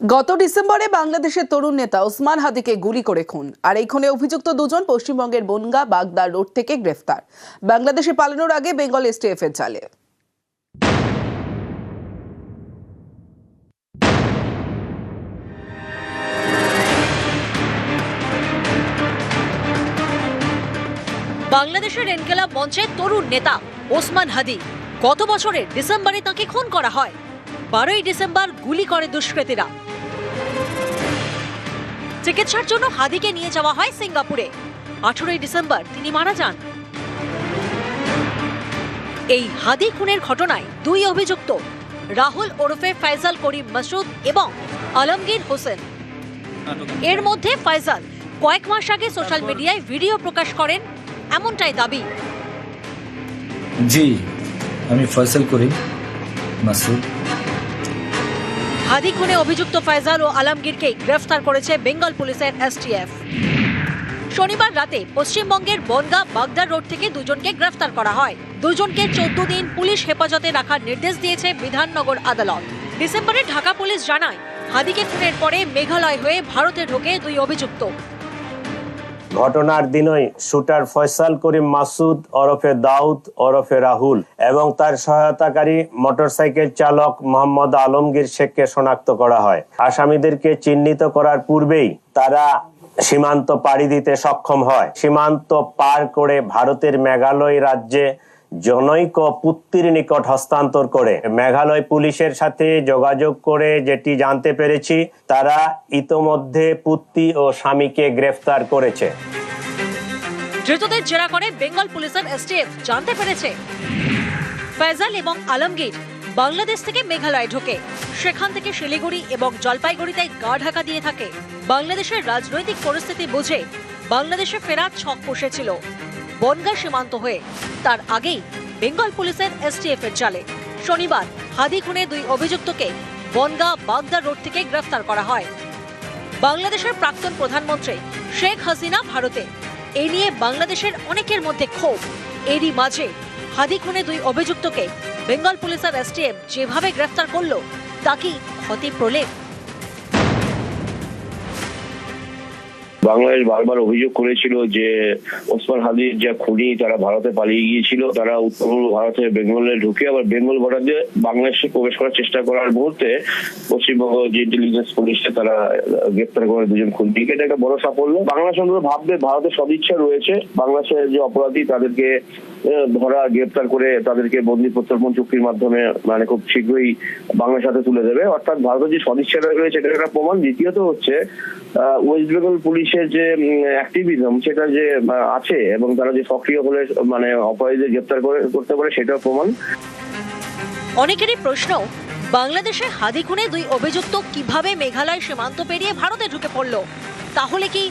গত ডিসেম্বরে বাংলাদেশের তরুণ নেতা ওসমান হাদিকে গুলি করে খুন, আর এই খুনে অভিযুক্ত দুজন পশ্চিমবঙ্গের বনগাঁ বাগদা রোড থেকে গ্রেফতার। বাংলাদেশে পালানোর আগে বেঙ্গল এসটিএফ এর জালে। বাংলাদেশের এনকেলাব মঞ্চের তরুণ নেতা ওসমান হাদি গত বছরের ডিসেম্বরে তাকে খুন করা হয়। 12ই ডিসেম্বর গুলি করে দুষ্কৃতীরা। চিকিৎসার জন্য হাদিকে নিয়ে যাওয়া হয় সিঙ্গাপুরে। 18ই ডিসেম্বর তিনি মারা যান। এই হাদি খুনের ঘটনায় দুই অভিযুক্ত রাহুল ওরফে ফয়সাল করিম মাসুদ এবং আলমগীর হোসেন। এর মধ্যে ফয়সাল কয়েক মাস আগে সোশ্যাল মিডিয়ায় ভিডিও প্রকাশ করেন, এমনটাই দাবি। জি, আমি ফয়সাল করিম মাসুদ। হাদি খুনে অভিযুক্ত ফয়সাল ও আলমগীরকে গ্রেফতার করেছে বেঙ্গল পুলিশের এসটিএফ। শনিবার রাতে পশ্চিমবঙ্গের বনগাঁ বাগদা রোড থেকে দুজনকে গ্রেফতার করা হয়। দুজনকে 14 দিন পুলিশ হেফাজতে রাখার নির্দেশ দিয়েছে বিধাননগর আদালত। ডিসেম্বরে ঢাকা পুলিশ জানায়, হাদিকে খুনের পরে মেঘালয় হয়ে ভারতে ঢোকে দুই অভিযুক্ত। ঘটনার দিনই শুটার ফয়সাল করিম মাসুদ ওরফে দাউদ ওরফে রাহুল এবং তার সহায়তাকারী মোটরসাইকেল চালক মোহাম্মদ আলমগীর শেখকে শনাক্ত করা হয়। আসামিদেরকে চিহ্নিত করার পূর্বেই তারা সীমান্ত পাড়ি দিতে সক্ষম হয়। সীমান্ত পার করে ভারতের মেঘালয় রাজ্যে জনৈক পুত্তির নিকট হস্তান্তর করে। মেঘালয় পুলিশের সাথে যোগাযোগ করে যেটি জানতে পেরেছি, তারা ইতোমধ্যে পুত্তি ও স্বামীকে গ্রেফতার করেছে। ধৃতদের জেরা করে বেঙ্গল পুলিশের এসটিএফ জানতে পেরেছে ফয়সাল এবং আলমগীর বাংলাদেশ থেকে মেঘালয় ঢোকে। সেখান থেকে শিলিগুড়ি এবং জলপাইগুড়িতে গা ঢাকা দিয়ে থাকে। বাংলাদেশের রাজনৈতিক পরিস্থিতি বুঝে বাংলাদেশে ফেরার ছক কষেছিল বনগাঁ সীমান্ত হয়ে। তার আগেই বেঙ্গল পুলিশের এসটিএফ এর জালে। শনিবার হাদি খুনে দুই অভিযুক্তকে বনগাঁ বাগদা রোড থেকে গ্রেফতার করা হয়। বাংলাদেশের প্রাক্তন প্রধানমন্ত্রী শেখ হাসিনা ভারতে, এ নিয়ে বাংলাদেশের অনেকের মধ্যে ক্ষোভ। এরই মাঝে হাদি খুনে দুই অভিযুক্তকে বেঙ্গল পুলিশের এসটিএফ যেভাবে গ্রেফতার করলো, তা কি ক্ষতি প্রলেপ? বাংলাদেশ বারবার অভিযোগ করেছিল যে ওসমান হাদির যা খুনি তারা ভারতে পালিয়ে গিয়েছিল। তারা উত্তর ভারতে বেঙ্গলে ঢুকে আবার বেঙ্গল বর্ডার দিয়ে বাংলাদেশে প্রবেশ করার চেষ্টা করার মুহূর্তে পশ্চিমবঙ্গ যে ইন্টেলিজেন্স পুলিশে তারা গ্রেপ্তার করে দুজন খুনিকে। এটা একটা বড় সাফল্য। বাংলা সরকার ভাববে ভারতের সদিচ্ছা রয়েছে, বাংলাদেশের যে অপরাধী তাদেরকে ধরা গ্রেপ্তার করে তাদেরকে বন্দি প্রত্যর্পণ চুক্তির মাধ্যমে মানে খুব শীঘ্রই বাংলার সাথে তুলে দেবে। অর্থাৎ ভারতের যে সদিচ্ছাটা রয়েছে এটা একটা প্রমাণ। দ্বিতীয়ত হচ্ছে ওয়েস্ট বেঙ্গল পুলিশের যে অ্যাক্টিভিজম সেটা যে আছে এবং তারা যে সক্রিয় হলে মানে অপরাধীদের গ্রেপ্তার করতে পারে সেটাও প্রমাণ। অনেকেরই প্রশ্ন, বাংলাদেশে হাদি খুনে দুই অভিযুক্ত কিভাবে মেঘালয় সীমান্ত পেরিয়ে ভারতে ঢুকে পড়ল? তাহলে কি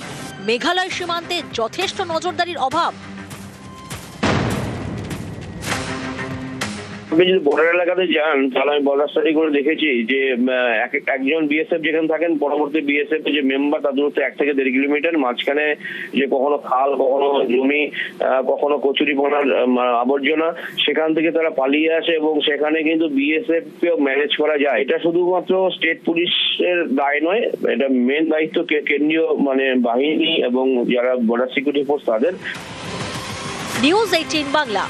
মেঘালয় সীমান্তে যথেষ্ট নজরদারির অভাব? আপনি যদি বর্ডার এলাকাতে যান তাহলে আমি বর্ডার স্টাডি করে দেখেছি যে একজন বিএসএফ যেখানে থাকেন, পরবর্তী বিএসএফ যে মেম্বার তার দূরত্ব 1 থেকে 1.5 কিলোমিটার। মাঝখানে যে কখনো খাল, কখনো জমি, কখনো কচুরিপানার আবর্জনা, সেখান থেকে তারা পালিয়ে আসে এবং সেখানে কিন্তু বিএসএফ কেও ম্যানেজ করা যায়। এটা শুধুমাত্র স্টেট পুলিশের দায় নয়, এটা মেন দায়িত্ব কেন্দ্রীয় মানে বাহিনী এবং যারা বর্ডার সিকিউরিটি ফোর্স তাদের। নিউজ 18 বাংলা।